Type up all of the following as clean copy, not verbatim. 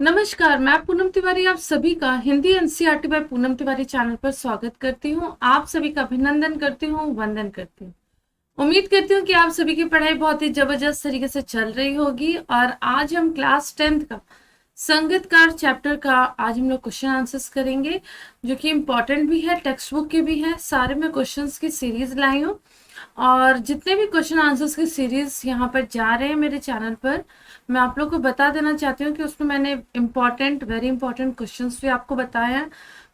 नमस्कार, मैं पूनम तिवारी आप सभी का Hindi NCERT by Poonam Tiwari channel पर स्वागत करती हूँ। आप सभी का अभिनंदन करती हूँ, वंदन करती हूँ। उम्मीद करती हूँ कि आप सभी की पढ़ाई बहुत ही जबरदस्त तरीके से चल रही होगी। और आज हम क्लास 10th का संगीतकार चैप्टर का आज हम लोग क्वेश्चन आंसर्स करेंगे, जो कि इम्पोर्टेंट भी है, टेक्स्ट बुक के भी है। सारे मैं क्वेश्चंस की सीरीज लाई हूँ और जितने भी क्वेश्चन आंसर्स की सीरीज यहाँ पर जा रहे हैं मेरे चैनल पर, मैं आप लोग को बता देना चाहती हूँ कि उसमें मैंने इम्पॉर्टेंट, वेरी इंपॉर्टेंट क्वेश्चंस भी आपको बताए हैं।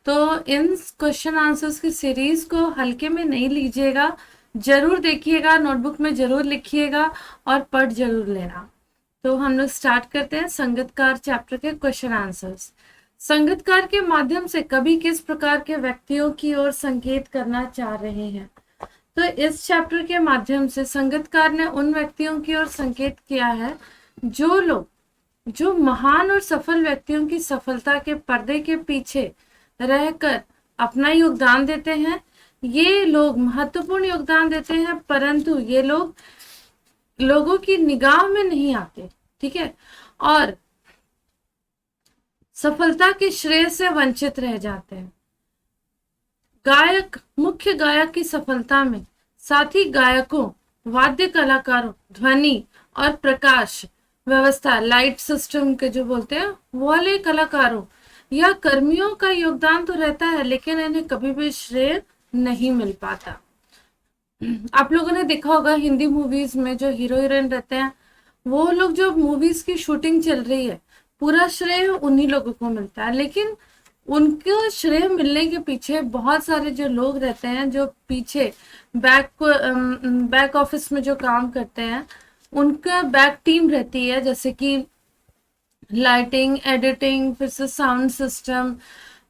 तो इन क्वेश्चन आंसर्स की सीरीज को हल्के में नहीं लीजिएगा, जरूर देखिएगा, नोटबुक में जरूर लिखिएगा और पढ़ जरूर लेना। तो हम लोग स्टार्ट करते हैं संगीतकार चैप्टर के क्वेश्चन आंसर्स। संगीतकार के माध्यम से कवि किस प्रकार के व्यक्तियों की ओर संकेत करना चाह रहे हैं? तो इस चैप्टर के माध्यम से संगीतकार ने उन व्यक्तियों की ओर संकेत किया है जो महान और सफल व्यक्तियों की सफलता के पर्दे के पीछे रहकर अपना योगदान देते हैं। ये लोग महत्वपूर्ण योगदान देते हैं, परंतु ये लोग लोगों की निगाह में नहीं आते, ठीक है, और सफलता के श्रेय से वंचित रह जाते हैं। मुख्य गायक की सफलता में साथी गायकों, वाद्य कलाकारों, ध्वनि और प्रकाश व्यवस्था, लाइट सिस्टम के जो बोलते हैं वो वाले कलाकारों या कर्मियों का योगदान तो रहता है, लेकिन इन्हें कभी भी श्रेय नहीं मिल पाता। आप लोगों ने देखा होगा हिंदी मूवीज में जो हीरो हीरोइन रहते हैं, वो लोग जो मूवीज की शूटिंग चल रही है, पूरा श्रेय उन्हीं लोगों को मिलता है, लेकिन उनको श्रेय मिलने के पीछे बहुत सारे जो लोग रहते हैं, जो पीछे बैक ऑफिस में जो काम करते हैं, उनका बैक टीम रहती है, जैसे कि लाइटिंग, एडिटिंग, फिर से साउंड सिस्टम,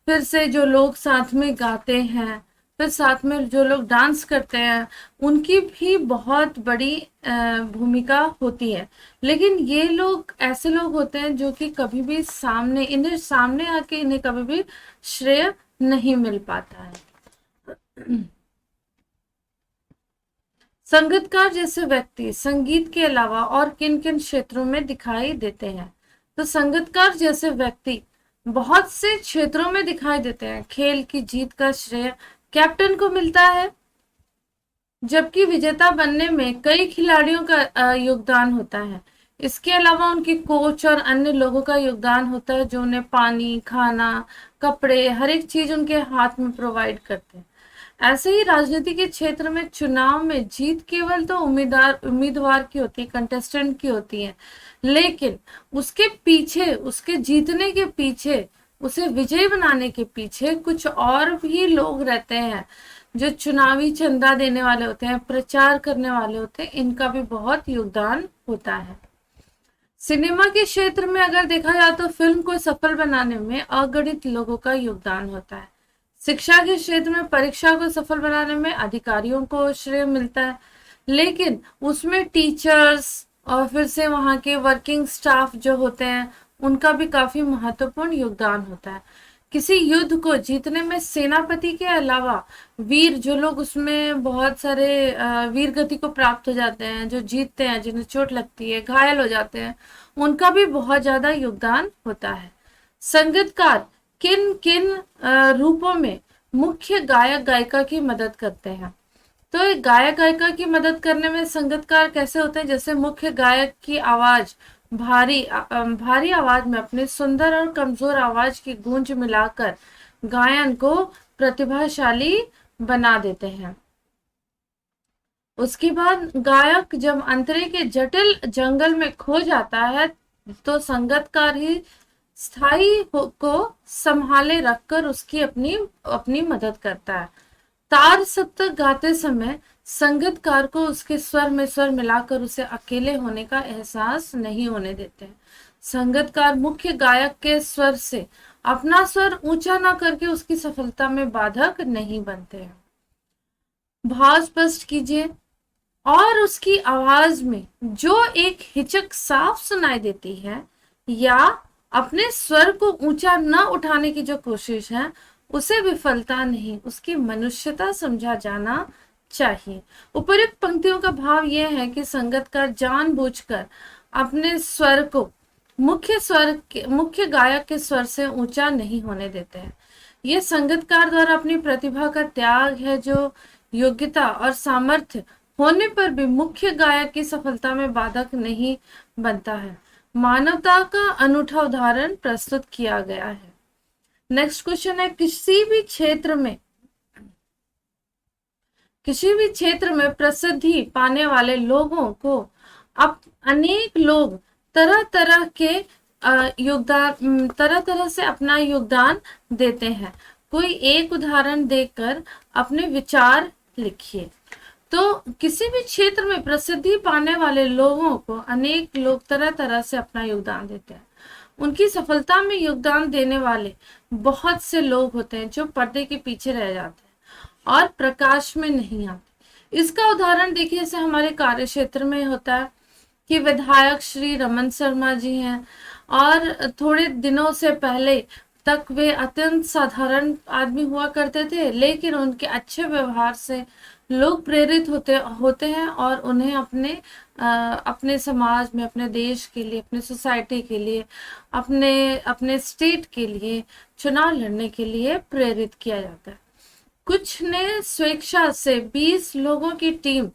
फिर से जो लोग साथ में गाते हैं, फिर साथ में जो लोग डांस करते हैं, उनकी भी बहुत बड़ी भूमिका होती है। लेकिन ये लोग ऐसे लोग होते हैं जो कि कभी भी इन्हें सामने आके इन्हें कभी भी श्रेय नहीं मिल पाता है। संगीतकार जैसे व्यक्ति संगीत के अलावा और किन किन क्षेत्रों में दिखाई देते हैं? तो संगीतकार जैसे व्यक्ति बहुत से क्षेत्रों में दिखाई देते हैं। खेल की जीत का श्रेय कैप्टन को मिलता है, जबकि विजेता बनने में कई खिलाड़ियों का योगदान होता है। इसके अलावा उनके कोच और अन्य लोगों का योगदान होता है, जो उन्हें पानी, खाना, कपड़े, हर एक चीज उनके हाथ में प्रोवाइड करते हैं। ऐसे ही राजनीति के क्षेत्र में चुनाव में जीत केवल तो उम्मीदवार की होती है, कंटेस्टेंट की होती है, लेकिन उसके पीछे, उसके जीतने के पीछे, उसे विजयी बनाने के पीछे कुछ और भी लोग रहते हैं, जो चुनावी चंदा देने वाले होते हैं, प्रचार करने वाले होते हैं, इनका भी बहुत योगदान होता है। सिनेमा के क्षेत्र में अगर देखा जाए तो फिल्म को सफल बनाने में अगणित लोगों का योगदान होता है। शिक्षा के क्षेत्र में परीक्षा को सफल बनाने में अधिकारियों को श्रेय मिलता है, लेकिन उसमें टीचर्स और फिर से वहाँ के वर्किंग स्टाफ जो होते हैं, उनका भी काफी महत्वपूर्ण योगदान होता है। किसी युद्ध को जीतने में सेनापति के अलावा वीर, जो लोग उसमें बहुत सारे वीर गति को प्राप्त हो जाते हैं, जो जीतते हैं, जिन्हें चोट लगती है, घायल हो जाते हैं, उनका भी बहुत ज्यादा योगदान होता है। संगीतकार किन किन रूपों में मुख्य गायक गायिका की मदद करते हैं? तो एक गायक गायिका की मदद करने में संगीतकार कैसे होते हैं? जैसे मुख्य गायक की आवाज भारी आवाज में अपने सुंदर और कमजोर आवाज की गूंज मिलाकर गायन को प्रतिभाशाली बना देते हैं। उसके बाद गायक जब अंतरे के जटिल जंगल में खो जाता है, तो संगीतकार ही को संभाले रखकर उसकी अपनी अपनी मदद करता है। तार सप्तक गाते समय संगीतकार को उसके स्वर में स्वर मिलाकर उसे अकेले होने का एहसास नहीं होने देते हैं। संगीतकार मुख्य गायक के स्वर से अपना स्वर ऊंचा ना करके उसकी सफलता में बाधक नहीं बनते हैं। भाव स्पष्ट कीजिए। और उसकी आवाज में जो एक हिचक साफ सुनाई देती है या अपने स्वर को ऊंचा न उठाने की जो कोशिश है, उसे विफलता नहीं, उसकी मनुष्यता समझा जाना चाहिए। उपयुक्त पंक्तियों का भाव यह है कि संगीतकार जानबूझकर अपने स्वर को मुख्य गायक के स्वर से ऊंचा नहीं होने देते हैं। ये संगीतकार द्वारा अपनी प्रतिभा का त्याग है, जो योग्यता और सामर्थ्य होने पर भी मुख्य गायक की सफलता में बाधक नहीं बनता है। मानवता का अनूठा उदाहरण प्रस्तुत किया गया है। नेक्स्ट क्वेश्चन है, किसी भी क्षेत्र में प्रसिद्धि पाने वाले लोगों को अब अनेक लोग तरह तरह के तरह तरह से अपना योगदान देते हैं। कोई एक उदाहरण देकर अपने विचार लिखिए। तो किसी भी क्षेत्र में प्रसिद्धि पाने वाले लोगों को अनेक लोग तरह तरह से अपना योगदान देते हैं। उनकी सफलता में योगदान देने वाले बहुत से लोग होते हैं जो पर्दे के पीछे रह जाते हैं और प्रकाश में नहीं आते। इसका उदाहरण देखिए, जैसे हमारे कार्य क्षेत्र में होता है कि विधायक श्री रमन शर्मा जी हैं, और थोड़े दिनों से पहले तक वे अत्यंत साधारण आदमी हुआ करते थे, लेकिन उनके अच्छे व्यवहार से लोग प्रेरित होते हैं और उन्हें अपने समाज में, अपने देश के लिए, अपने सोसाइटी के लिए, अपने स्टेट के लिए चुनाव लड़ने के लिए प्रेरित किया जाता है। कुछ ने स्वेच्छा से 20 लोगों की टीम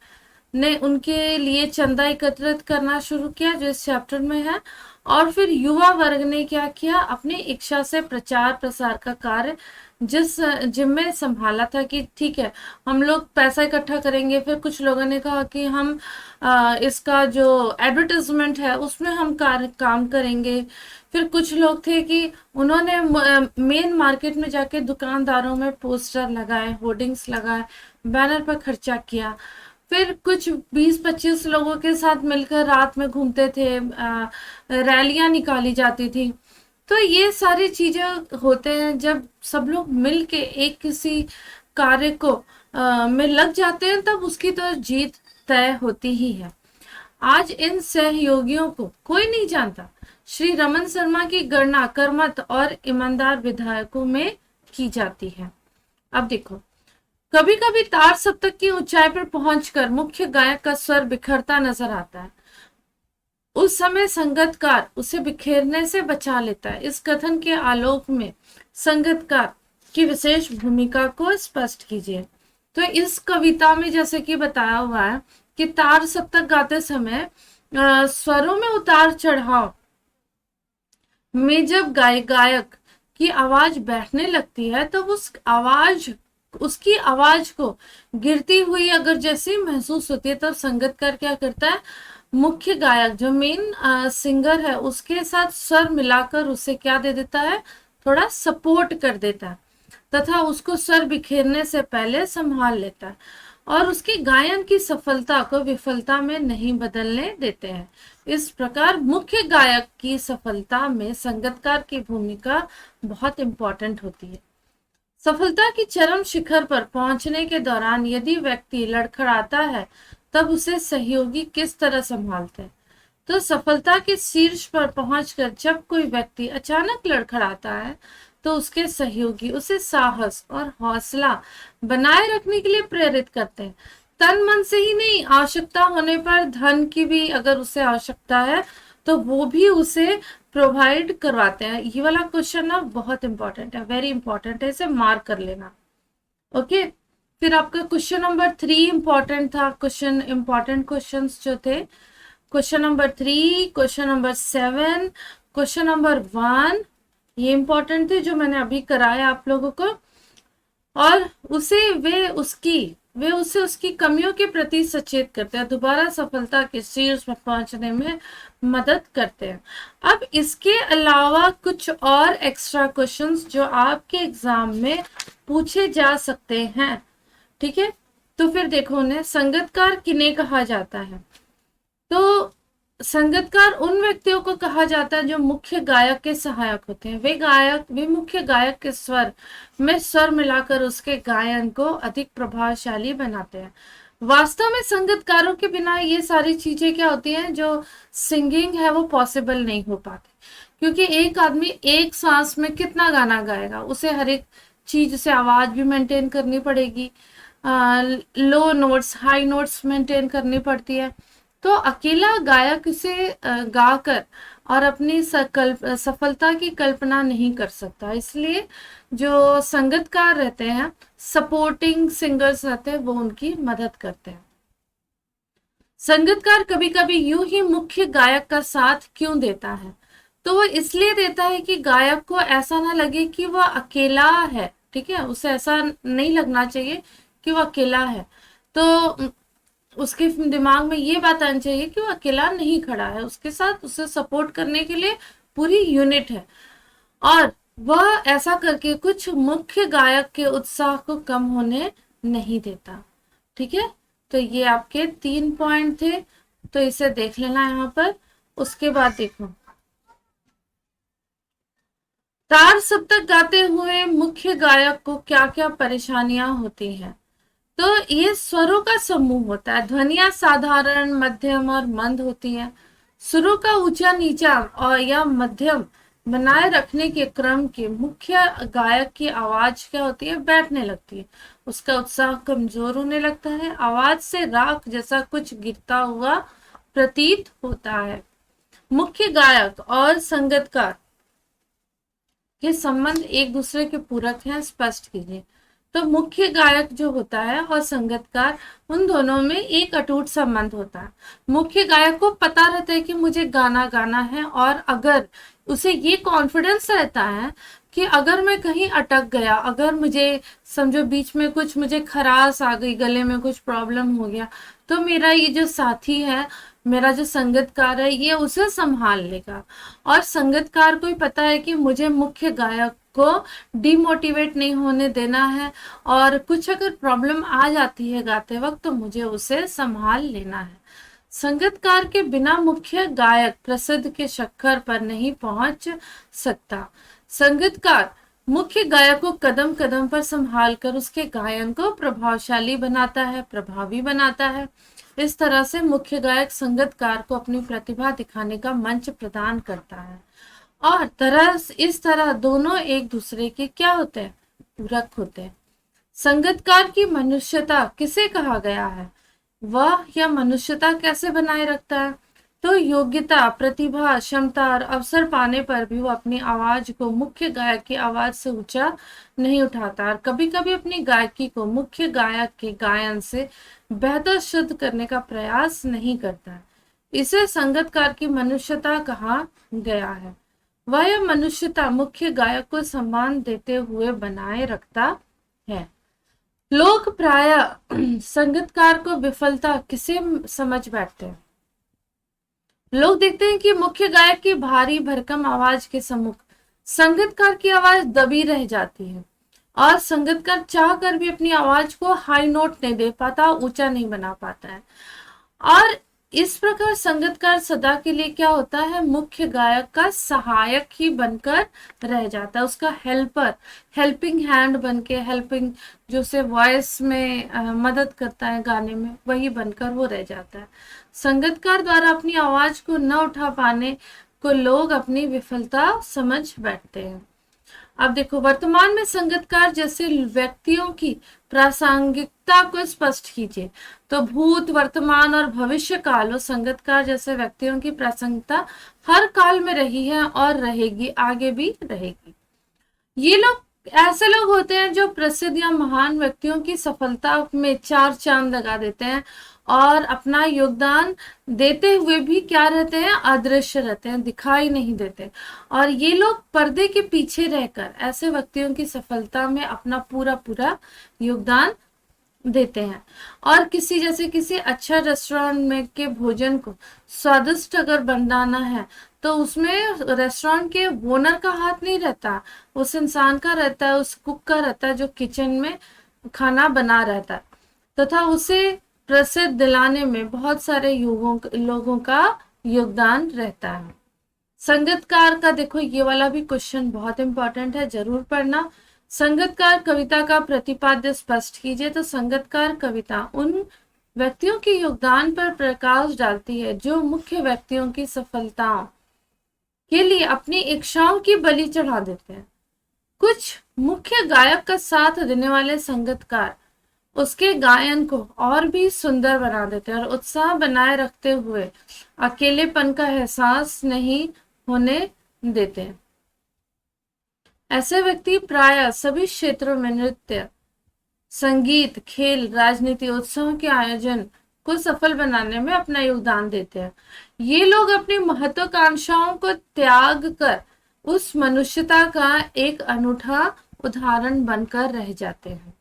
ने उनके लिए चंदा एकत्रित करना शुरू किया, जो इस चैप्टर में है। और फिर युवा वर्ग ने क्या किया, अपनी इच्छा से प्रचार प्रसार का कार्य जिम्मे संभाला था कि ठीक है, हम लोग पैसा इकट्ठा करेंगे। फिर कुछ लोगों ने कहा कि हम इसका जो एडवर्टाइजमेंट है उसमें हम काम करेंगे। फिर कुछ लोग थे कि उन्होंने मेन मार्केट में जाके दुकानदारों में पोस्टर लगाए, होर्डिंग्स लगाए, बैनर पर खर्चा किया। फिर कुछ 20-25 लोगों के साथ मिलकर रात में घूमते थे, रैलियां निकाली जाती थी। तो ये सारी चीजें होते हैं जब सब लोग मिल के एक किसी कार्य को में लग जाते हैं, तब उसकी तो जीत तय होती ही है। आज इन सहयोगियों को कोई नहीं जानता। श्री रमन शर्मा की गणना कर्मठ और ईमानदार विधायकों में की जाती है। अब देखो, कभी कभी तार सप्तक की ऊंचाई पर पहुंचकर मुख्य गायक का स्वर बिखरता नजर आता है। उस समय संगीतकार उसे बिखेरने से बचा लेता है। इस कथन के आलोक में संगीतकार की विशेष भूमिका को स्पष्ट कीजिए। तो इस कविता में जैसे कि बताया हुआ है कि तार सप्तक गाते समय स्वरों में उतार चढ़ाव में जब गायक की आवाज बैठने लगती है, तब उसकी आवाज को गिरती हुई अगर जैसी महसूस होती है, तब संगीतकार क्या करता है, मुख्य गायक जो मेन सिंगर है उसके साथ स्वर मिलाकर उसे क्या दे देता है, थोड़ा सपोर्ट कर देता है तथा उसको स्वर बिखेरने से पहले संभाल लेता है और उसकी गायन की सफलता को विफलता में नहीं बदलने देते हैं। इस प्रकार मुख्य गायक की सफलता में संगीतकार की भूमिका बहुत इंपॉर्टेंट होती है। सफलता की चरम शिखर पर पहुंचने के दौरान यदि व्यक्ति लड़खड़ाता है, तब उसे सहयोगी किस तरह संभालते हैं। तो सफलता के शीर्ष पर पहुंचकर जब कोई व्यक्ति अचानक लड़खड़ाता है, तो उसके सहयोगी उसे साहस और हौसला बनाए रखने के लिए प्रेरित करते हैं। तन मन से ही नहीं, आवश्यकता होने पर धन की भी अगर उसे आवश्यकता है तो वो भी उसे प्रोवाइड करवाते हैं। ये वाला क्वेश्चन ना बहुत इंपॉर्टेंट है, वेरी इंपॉर्टेंट है, इसे मार्क कर लेना। ओके, फिर आपका क्वेश्चन नंबर 3 इंपॉर्टेंट था। इंपॉर्टेंट क्वेश्चन जो थे, question number 3, question number 7, question number 1, ये इंपॉर्टेंट थे जो मैंने अभी कराया आप लोगों को। और वे उसे उसकी कमियों के प्रति सचेत करते हैं, दोबारा सफलता के शीर्ष में पहुंचने में मदद करते हैं। अब इसके अलावा कुछ और एक्स्ट्रा क्वेश्चंस जो आपके एग्जाम में पूछे जा सकते हैं, ठीक है। तो फिर देखो, उन्हें संगीतकार किन्हें कहा जाता है। तो संगीतकार उन व्यक्तियों को कहा जाता है जो मुख्य गायक के सहायक होते हैं। वे मुख्य गायक के स्वर में स्वर मिलाकर उसके गायन को अधिक प्रभावशाली बनाते हैं। वास्तव में संगीतकारों के बिना ये सारी चीजें क्या होती हैं, जो सिंगिंग है वो पॉसिबल नहीं हो पाती, क्योंकि एक आदमी एक सांस में कितना गाना गाएगा, उसे हर एक चीज से आवाज भी मेंटेन करनी पड़ेगी, लो नोट्स हाई नोट्स मेंटेन करनी पड़ती है। तो अकेला गायक इसे गाकर और अपनी सफलता की कल्पना नहीं कर सकता। इसलिए जो संगीतकार रहते हैं, सपोर्टिंग सिंगर्स रहते हैं, वो उनकी मदद करते हैं। संगीतकार कभी कभी यूं ही मुख्य गायक का साथ क्यों देता है? तो वो इसलिए देता है कि गायक को ऐसा ना लगे कि वह अकेला है। ठीक है, उसे ऐसा नहीं लगना चाहिए कि वो अकेला है। तो उसके दिमाग में ये बात आनी चाहिए कि वो अकेला नहीं खड़ा है, उसके साथ उसे सपोर्ट करने के लिए पूरी यूनिट है। और वह ऐसा करके कुछ मुख्य गायक के उत्साह को कम होने नहीं देता। ठीक है, तो ये आपके 3 पॉइंट थे, तो इसे देख लेना यहाँ पर। उसके बाद देखो, तार सप्तक गाते हुए मुख्य गायक को क्या क्या परेशानियां होती हैं? तो ये स्वरों का समूह होता है। ध्वनियां साधारण, मध्यम और मंद होती है। सुरों का ऊंचा नीचा और या मध्यम बनाए रखने के क्रम के मुख्य गायक की आवाज क्या होती है? बैठने लगती है। उसका उत्साह कमजोर होने लगता है। आवाज से राख जैसा कुछ गिरता हुआ प्रतीत होता है। मुख्य गायक और संगीतकार के संबंध एक दूसरे के पूरक हैं, स्पष्ट कीजिए। तो मुख्य गायक जो होता है और संगीतकार, उन दोनों में एक अटूट संबंध होता है। मुख्य गायक को पता रहता है कि मुझे गाना गाना है, और अगर उसे ये कॉन्फिडेंस रहता है कि अगर मैं कहीं अटक गया, अगर मुझे समझो बीच में कुछ मुझे खराश आ गई, गले में कुछ प्रॉब्लम हो गया, तो मेरा ये जो साथी है, मेरा जो संगीतकार है, ये उसे संभाल लेगा। और संगीतकार को ही पता है कि मुझे मुख्य गायक को डिमोटिवेट नहीं होने देना है, और कुछ अगर प्रॉब्लम आ जाती है गाते वक्त तो मुझे उसे संभाल लेना है। संगीतकार के बिना मुख्य गायक प्रसिद्ध के शिखर पर नहीं पहुंच सकता। संगीतकार मुख्य गायक को कदम कदम पर संभाल कर उसके गायन को प्रभावशाली बनाता है, प्रभावी बनाता है। इस तरह से मुख्य गायक संगीतकार को अपनी प्रतिभा दिखाने का मंच प्रदान करता है, और इस तरह दोनों एक दूसरे के क्या होते हैं? पूरक होते हैं। संगीतकार की मनुष्यता किसे कहा गया है? वह या मनुष्यता कैसे बनाए रखता है? तो योग्यता, प्रतिभा, क्षमता और अवसर पाने पर भी वो अपनी आवाज को मुख्य गायक की आवाज से ऊंचा नहीं उठाता, और कभी कभी अपनी गायकी को मुख्य गायक के गायन से बेहतर शुद्ध करने का प्रयास नहीं करता है। इसे संगीतकार की मनुष्यता कहा गया है। वह मनुष्यता मुख्य गायक को सम्मान देते हुए बनाए रखता है। लोग प्राय संगीतकार को विफलता किसे समझ बैठते हैं? लोग देखते हैं कि मुख्य गायक की भारी भरकम आवाज के सम्मुख संगीतकार की आवाज दबी रह जाती है, और संगीतकार चाह कर भी अपनी आवाज को हाई नोट नहीं दे पाता, ऊंचा नहीं बना पाता है। और इस प्रकार संगीतकार सदा के लिए क्या होता है? मुख्य गायक का सहायक ही बनकर रह जाता है, उसका हेल्पर, हेल्पिंग हैंड बनके, हेल्पिंग जो से वॉइस में मदद करता है गाने में, वही बनकर वो रह जाता है। संगीतकार द्वारा अपनी आवाज को न उठा पाने को लोग अपनी विफलता समझ बैठते हैं। अब देखो, वर्तमान में संगीतकार जैसे व्यक्तियों की प्रासंगिकता को स्पष्ट कीजिए। तो भूत, वर्तमान और भविष्य काल, संगीतकार जैसे व्यक्तियों की प्रासंगिकता हर काल में रही है और रहेगी, आगे भी रहेगी। ये लोग ऐसे लोग होते हैं जो प्रसिद्ध या महान व्यक्तियों की सफलता में चार चांद लगा देते हैं, और अपना योगदान देते हुए भी क्या रहते हैं? अदृश्य रहते हैं, दिखाई नहीं देते। और ये लोग पर्दे के पीछे रहकर ऐसे व्यक्तियों की सफलता में अपना पूरा पूरा योगदान देते हैं। और किसी अच्छा रेस्टोरेंट में के भोजन को स्वादिष्ट अगर बनाना है, तो उसमें रेस्टोरेंट के ओनर का हाथ नहीं रहता, उस इंसान का रहता है, उस कुक का रहता है जो किचन में खाना बना रहता है, तथा उसे प्रसिद्ध दिलाने में बहुत सारे लोगों का योगदान रहता है। संगीतकार का देखो, ये वाला भी क्वेश्चन बहुत इंपॉर्टेंट है, जरूर पढ़ना। संगीतकार कविता का प्रतिपाद्य स्पष्ट कीजिए। तो संगीतकार कविता उन व्यक्तियों के योगदान पर प्रकाश डालती है जो मुख्य व्यक्तियों की सफलताओं के लिए अपनी इच्छाओं की बलि चढ़ा देते हैं। कुछ मुख्य गायक का साथ देने वाले संगीतकार उसके गायन को और भी सुंदर बना देते हैं और उत्साह बनाए रखते हुए अकेलेपन का एहसास नहीं होने देते। ऐसे व्यक्ति प्रायः सभी क्षेत्रों में नृत्य, संगीत, खेल, राजनीति, उत्सवों के आयोजन को सफल बनाने में अपना योगदान देते हैं। ये लोग अपनी महत्वाकांक्षाओं को त्याग कर उस मनुष्यता का एक अनूठा उदाहरण बनकर रह जाते हैं।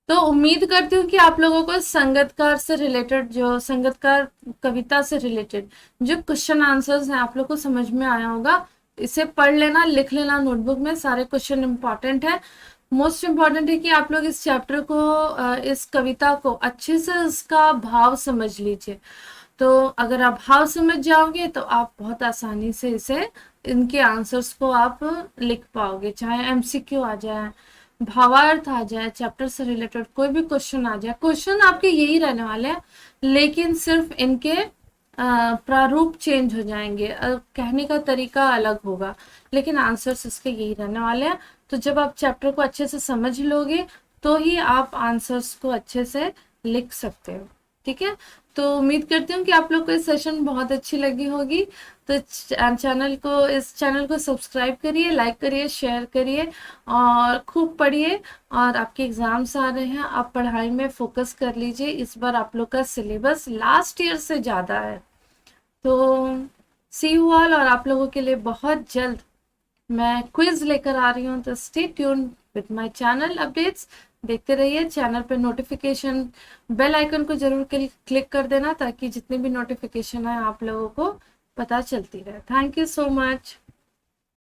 तो उम्मीद करती हूँ कि आप लोगों को संगीतकार से रिलेटेड, जो संगीतकार कविता से रिलेटेड जो क्वेश्चन आंसर्स हैं, आप लोग को समझ में आया होगा। इसे पढ़ लेना, लिख लेना नोटबुक में, सारे क्वेश्चन इंपॉर्टेंट है। मोस्ट इम्पॉर्टेंट है कि आप लोग इस चैप्टर को, इस कविता को अच्छे से उसका भाव समझ लीजिए। तो अगर आप भाव समझ जाओगे तो आप बहुत आसानी से इसे, इनके आंसर्स को आप लिख पाओगे, चाहे एमसीक्यू आ जाए, भावार्थ आ जाए, चैप्टर से रिलेटेड कोई भी क्वेश्चन आ जाए। क्वेश्चन आपके यही रहने वाले हैं, लेकिन सिर्फ इनके प्रारूप चेंज हो जाएंगे, कहने का तरीका अलग होगा, लेकिन आंसर्स इसके यही रहने वाले हैं। तो जब आप चैप्टर को अच्छे से समझ लोगे तो ही आप आंसर्स को अच्छे से लिख सकते हो। ठीक है, तो उम्मीद करती हूँ कि आप लोग को ये सेशन बहुत अच्छी लगी होगी। तो इस चैनल को सब्सक्राइब करिए, लाइक करिए, शेयर करिए और खूब पढ़िए। और आपके एग्जाम्स आ रहे हैं, आप पढ़ाई में फोकस कर लीजिए। इस बार आप लोग का सिलेबस लास्ट ईयर से ज़्यादा है। तो सी यू ऑल, और आप लोगों के लिए बहुत जल्द मैं क्विज लेकर आ रही हूँ। तो stay tune with my channel updates, देखते रहिए। चैनल पे नोटिफिकेशन बेल आइकन को जरूर क्लिक कर देना, ताकि जितने भी नोटिफिकेशन है आप लोगों को पता चलती रहे। Thank you so much.